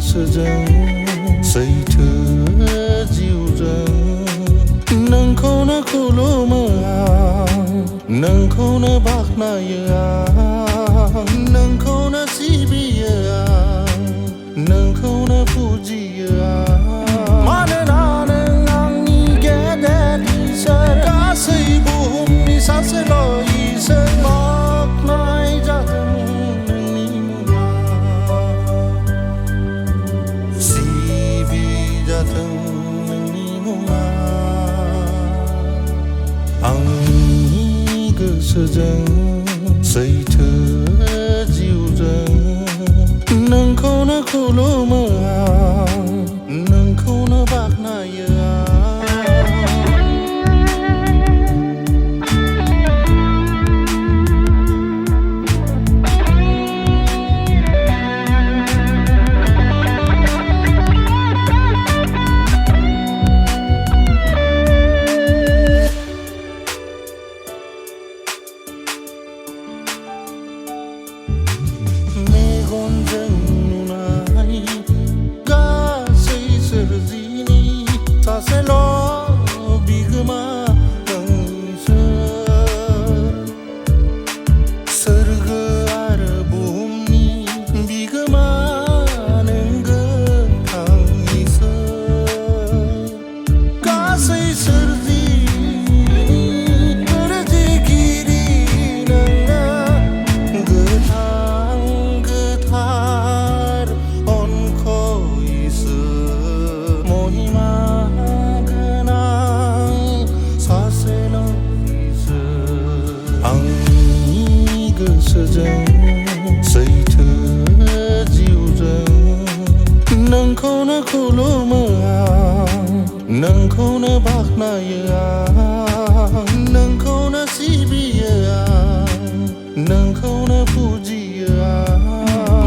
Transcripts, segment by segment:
गोसोजों सैथो जिउजों नोंखौनो खुलुमो आं नोंखौनो बाख्नायो आं नोंखौनो सिबियो आं नोंखौनो फुजियो आं मानोना नों आंनि गेदेर इसोर गासै बुहुमनि सासेल' इसोर बाख्नाय जाथों नोंनि मुङा सिबिजाथों नोंनि मुङा आंनि गोसोजों सैथो जिउजों नोंखौनो खुलुमो आं नोंखौनो बाख्नायो मेगनजों नुनाय गासै सोरजिनि सासेल' बिगोमा सोरगो आरो बुहुमनि बिगोमा नों गोथां इसोर गासै सोरजिनि सोरजिगिरि नोङो गोथां गोथार अनख' इसोर महिमा गोनां सासेल' इसोर आंनि गोसोजों सैथो जिउजों नोंखौनो खुलुमो आं नोंखौनो बाख्नायो आं नोंखौनो सिबियो आं नोंखौनो फुजियो आं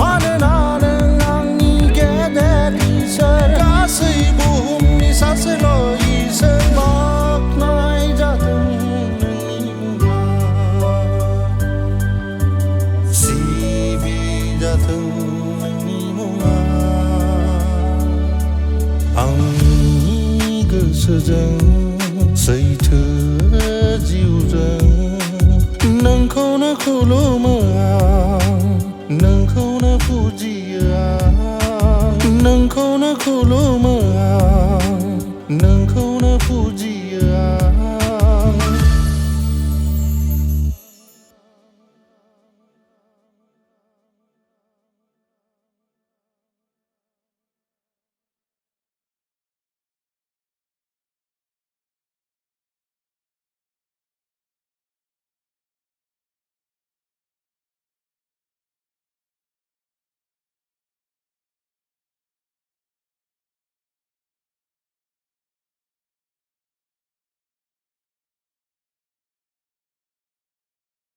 मानोना नों आंनि गेदेर इसोर गासै बुहुमनि सासेल' इसोर बाख्नाय जाथों नोंनि मुङा सिबिजाथों नोंनि मुङा आंनि गोसोजों सैथो जिउजों नोंखौनो खुलुमो आं नोंखौनो फुजियो आं नोंखौनो खुलुमो आं नोंखौनो फुजियो